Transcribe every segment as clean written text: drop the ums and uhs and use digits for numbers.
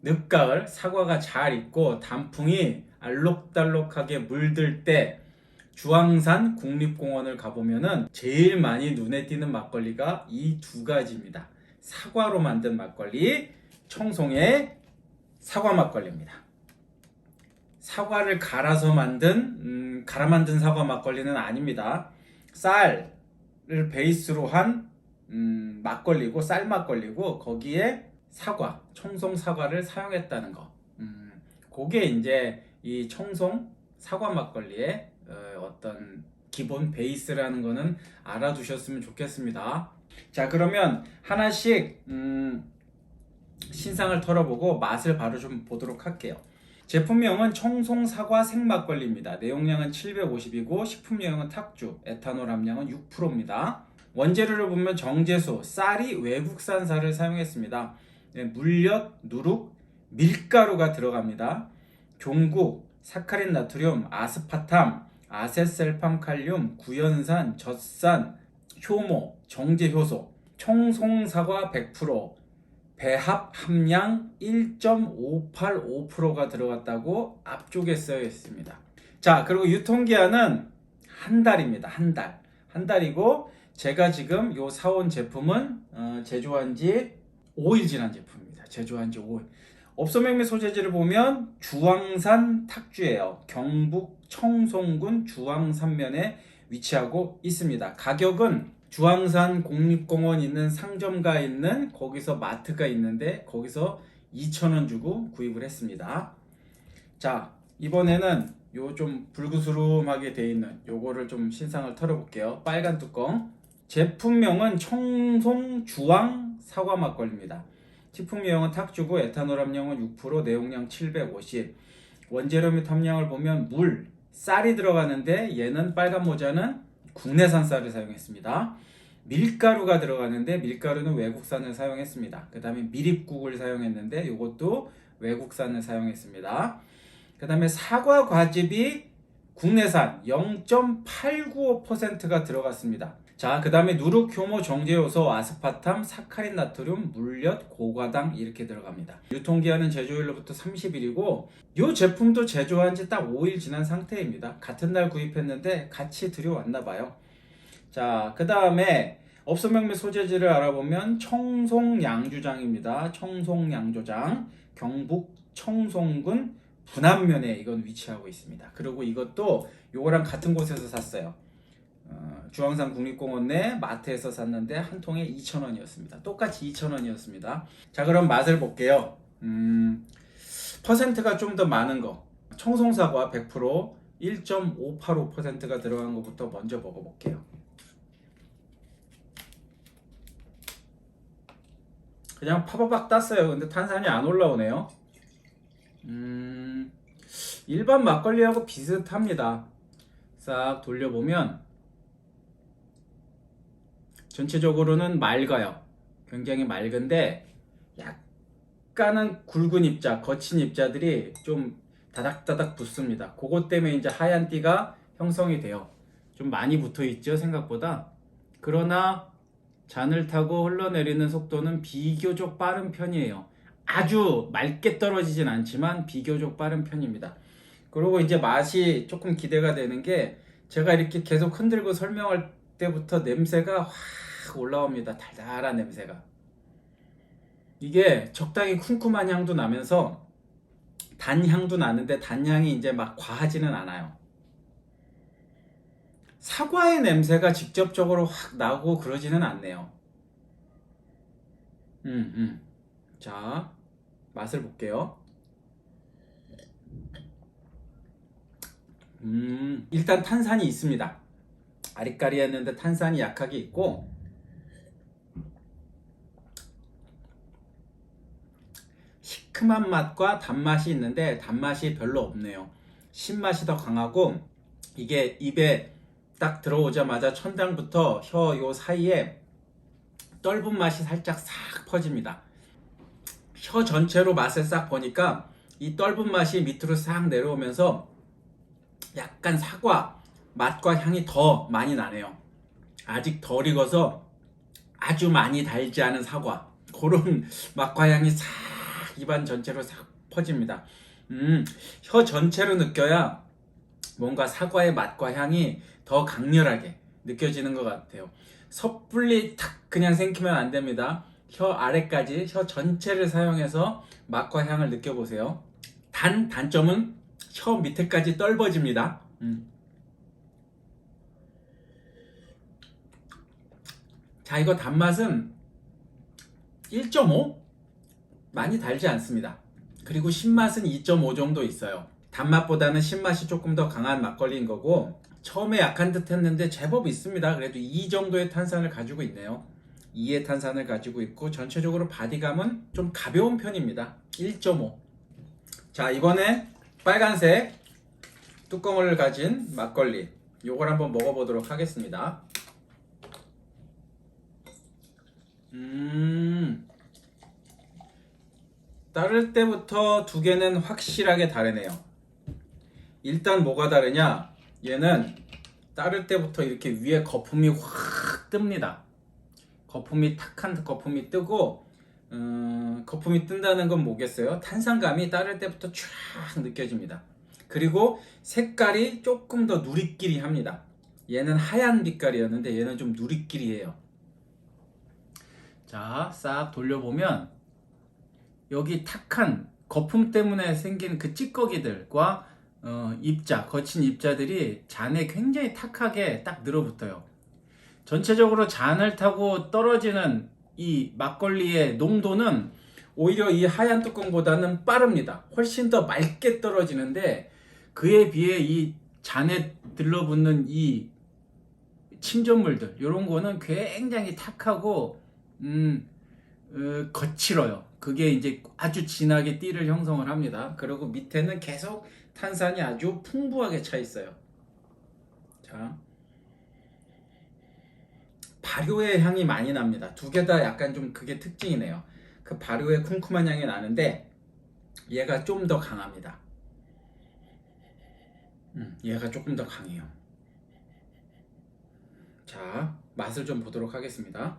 늦가을 사과가 잘 익고 단풍이 알록달록하게 물들 때 주황산 국립공원을 가보면은 제일 많이 눈에 띄는 막걸리가 이 두 가지입니다. 사과로 만든 막걸리, 청송의 사과 막걸리입니다. 사과를 갈아 만든 사과 막걸리는 아닙니다. 쌀을 베이스로 한 막걸리고, 쌀 막걸리고, 거기에 사과, 청송 사과를 사용했다는 거. 그게 이제 이 청송 사과 막걸리의 어떤 기본 베이스라는 거는 알아두셨으면 좋겠습니다. 자, 그러면 하나씩 신상을 털어보고 맛을 바로 좀 보도록 할게요. 제품명은 청송 사과 생막걸리입니다. 내용량은 750이고 식품유형은 탁주, 에탄올 함량은 6%입니다. 원재료를 보면 정제수, 쌀이 외국산 쌀을 사용했습니다. 물엿, 누룩, 밀가루가 들어갑니다. 종국, 사카린 나트륨, 아스파탐, 아세셀팜칼륨, 구연산, 젖산, 효모, 정제효소, 청송사과 100%, 배합 함량 1.585%가 들어갔다고 앞쪽에 쓰여 있습니다. 자, 그리고 유통기한은 한 달입니다. 한 달이고, 제가 지금 요 사온 제품은 제조한 지 5일 지난 제품입니다. 제조한 지 5일. 업소명매 소재지를 보면 주황산 탁주예요. 경북 청송군 주황산면에 위치하고 있습니다. 가격은 주황산 국립공원 있는 상점가 있는 거기서 마트가 있는데 거기서 2,000원 주고 구입을 했습니다. 자, 이번에는 요 좀 불구스름하게 돼 있는 요거를 좀 신상을 털어볼게요. 빨간 뚜껑. 제품명은 청송 주황 사과 막걸리입니다. 식품유형은 탁주고 에탄올 함량은 6%, 내용량 750. 원재료 및 함량을 보면 물, 쌀이 들어가는데 얘는 빨간 모자는 국내산 쌀을 사용했습니다. 밀가루가 들어가는데 밀가루는 외국산을 사용했습니다. 그 다음에 미립국을 사용했는데 이것도 외국산을 사용했습니다. 그 다음에 사과 과즙이 국내산 0.895%가 들어갔습니다. 자, 그 다음에 누룩, 효모, 정제효소, 아스파탐, 사카린 나트륨, 물엿, 고과당 이렇게 들어갑니다. 유통기한은 제조일로부터 30일이고 이 제품도 제조한 지 딱 5일 지난 상태입니다. 같은 날 구입했는데 같이 들여왔나 봐요. 자, 그 다음에 업소명매 소재지를 알아보면 청송양조장입니다. 청송양조장, 경북 청송군 분안면에 이건 위치하고 있습니다. 그리고 이것도 요거랑 같은 곳에서 샀어요. 주황산 국립공원 내 마트에서 샀는데 한 통에 2,000원이었습니다. 똑같이 2,000원이었습니다. 자, 그럼 맛을 볼게요. 퍼센트가 좀 더 많은 거, 청송사과 100% 1.585%가 들어간 것부터 먼저 먹어볼게요. 그냥 파바박 땄어요. 근데 탄산이 안 올라오네요. 일반 막걸리하고 비슷합니다. 싹 돌려보면 전체적으로는 맑아요. 굉장히 맑은데 약간은 굵은 입자, 거친 입자들이 좀 다닥다닥 붙습니다. 그것 때문에 이제 하얀 띠가 형성이 돼요. 좀 많이 붙어 있죠, 생각보다. 그러나 잔을 타고 흘러내리는 속도는 비교적 빠른 편이에요. 아주 맑게 떨어지진 않지만 비교적 빠른 편입니다. 그리고 이제 맛이 조금 기대가 되는 게 제가 이렇게 계속 흔들고 설명할 때부터 냄새가 확 올라옵니다. 달달한 냄새가. 이게 적당히 쿰쿰한 향도 나면서 단향도 나는데 단향이 이제 막 과하지는 않아요. 사과의 냄새가 직접적으로 확 나고 그러지는 않네요. 자, 맛을 볼게요. 일단 탄산이 있습니다. 아리까리했는데 탄산이 약하게 있고, 시큼한 맛과 단맛이 있는데 단맛이 별로 없네요. 신맛이 더 강하고, 이게 입에 딱 들어오자마자 천장부터 혀 요 사이에 떫은 맛이 살짝 싹 퍼집니다. 혀 전체로 맛을 싹 보니까 이 떫은 맛이 밑으로 싹 내려오면서 약간 사과 맛과 향이 더 많이 나네요. 아직 덜 익어서 아주 많이 달지 않은 사과, 그런 맛과 향이 싹 입안 전체로 싹 퍼집니다. 혀 전체로 느껴야 뭔가 사과의 맛과 향이 더 강렬하게 느껴지는 것 같아요. 섣불리 탁 그냥 생기면 안 됩니다. 혀 아래까지, 혀 전체를 사용해서 맛과 향을 느껴보세요. 단점은 혀 밑에까지 떫어집니다. 자, 이거 단맛은 1.5? 많이 달지 않습니다. 그리고 신맛은 2.5 정도 있어요. 단맛보다는 신맛이 조금 더 강한 막걸리인 거고, 처음에 약한 듯 했는데 제법 있습니다. 그래도 2 정도의 탄산을 가지고 있네요. 2의 탄산을 가지고 있고, 전체적으로 바디감은 좀 가벼운 편입니다. 1.5. 자, 이번에 빨간색 뚜껑을 가진 막걸리, 요걸 한번 먹어보도록 하겠습니다. 따를 때부터 두 개는 확실하게 다르네요. 일단 뭐가 다르냐? 얘는 따를 때부터 이렇게 위에 거품이 확 뜹니다. 거품이 탁한 거품이 뜨고, 거품이 뜬다는 건 뭐겠어요? 탄산감이 따를 때부터 쫙 느껴집니다. 그리고 색깔이 조금 더 누리끼리합니다. 얘는 하얀 빛깔이었는데 얘는 좀 누리끼리해요. 자, 싹 돌려보면 여기 탁한 거품 때문에 생긴 그 찌꺼기들과 입자, 거친 입자들이 잔에 굉장히 탁하게 딱 늘어붙어요. 전체적으로 잔을 타고 떨어지는 이 막걸리의 농도는 오히려 이 하얀 뚜껑보다는 빠릅니다. 훨씬 더 맑게 떨어지는데, 그에 비해 이 잔에 들러붙는 이 침전물들, 이런 거는 굉장히 탁하고 거칠어요. 그게 이제 아주 진하게 띠를 형성을 합니다. 그리고 밑에는 계속 탄산이 아주 풍부하게 차 있어요. 자, 발효의 향이 많이 납니다. 두 개 다 약간 좀 그게 특징이네요. 그 발효의 쿰쿰한 향이 나는데 얘가 좀 더 강합니다. 얘가 조금 더 강해요. 자, 맛을 좀 보도록 하겠습니다.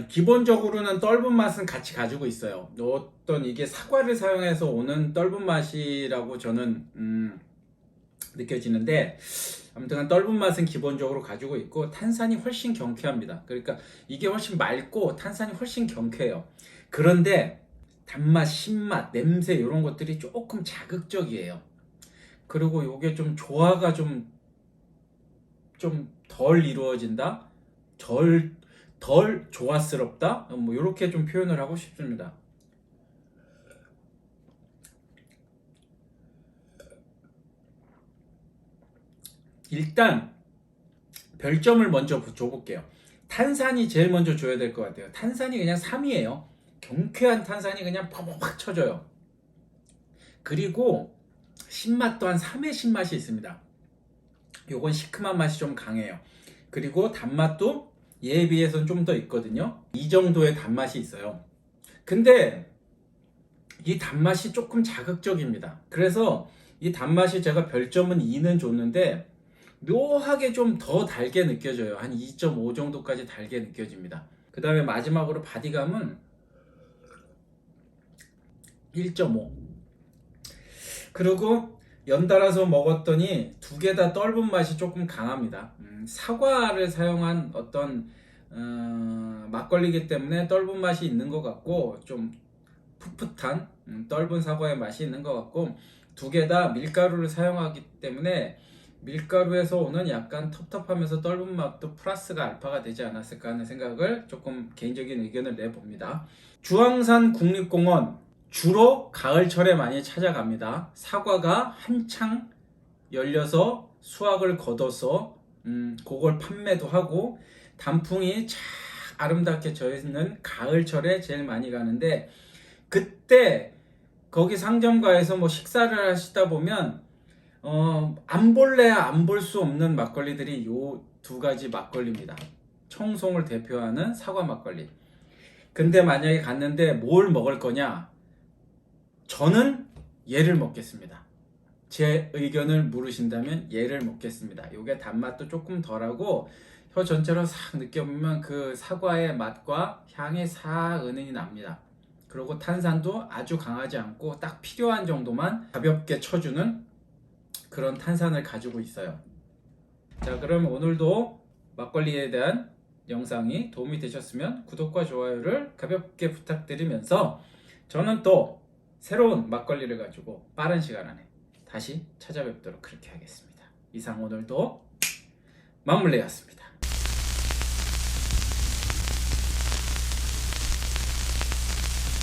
기본적으로는 떫은 맛은 같이 가지고 있어요. 어떤 이게 사과를 사용해서 오는 떫은 맛이라고 저는 느껴지는데, 아무튼 떫은 맛은 기본적으로 가지고 있고 탄산이 훨씬 경쾌합니다. 그러니까 이게 훨씬 맑고 탄산이 훨씬 경쾌해요. 그런데 단맛, 신맛, 냄새 이런 것들이 조금 자극적이에요. 그리고 이게 좀 조화가 좀 덜 이루어진다? 덜 조화스럽다? 뭐 이렇게 좀 표현을 하고 싶습니다. 일단 별점을 먼저 줘볼게요. 탄산이 제일 먼저 줘야 될 것 같아요. 탄산이 그냥 3이에요. 경쾌한 탄산이 그냥 팍팍 쳐져요. 그리고 신맛 또한 3의 신맛이 있습니다. 요건 시큼한 맛이 좀 강해요. 그리고 단맛도 얘에 비해서는 좀 더 있거든요. 이 정도의 단맛이 있어요. 근데 이 단맛이 조금 자극적입니다. 그래서 이 단맛이 제가 별점은 2는 줬는데 묘하게 좀 더 달게 느껴져요. 한 2.5 정도까지 달게 느껴집니다. 그 다음에 마지막으로 바디감은 1.5. 그리고 연달아서 먹었더니 두 개 다 떫은 맛이 조금 강합니다. 사과를 사용한 어떤 막걸리이기 때문에 떫은 맛이 있는 것 같고, 좀 풋풋한 떫은 사과의 맛이 있는 것 같고, 두 개 다 밀가루를 사용하기 때문에 밀가루에서 오는 약간 텁텁하면서 떫은 맛도 플러스가 알파가 되지 않았을까 하는 생각을, 조금 개인적인 의견을 내봅니다. 주황산 국립공원 주로 가을철에 많이 찾아갑니다. 사과가 한창 열려서 수확을 거둬서 그걸 판매도 하고, 단풍이 참 아름답게 져있는 가을철에 제일 많이 가는데, 그때 거기 상점가에서 뭐 식사를 하시다 보면 안 볼래야 안 볼 수 없는 막걸리들이 요 두 가지 막걸리입니다. 청송을 대표하는 사과 막걸리. 근데 만약에 갔는데 뭘 먹을 거냐? 저는 얘를 먹겠습니다. 제 의견을 물으신다면 얘를 먹겠습니다. 이게 단맛도 조금 덜하고 혀 전체로 싹 느껴보면 그 사과의 맛과 향이 싹 은은히 납니다. 그리고 탄산도 아주 강하지 않고 딱 필요한 정도만 가볍게 쳐주는 그런 탄산을 가지고 있어요. 자, 그럼 오늘도 막걸리에 대한 영상이 도움이 되셨으면 구독과 좋아요를 가볍게 부탁드리면서 저는 또 새로운 막걸리를 가지고 빠른 시간 안에 다시 찾아뵙도록 그렇게 하겠습니다. 이상 오늘도 막물레였습니다.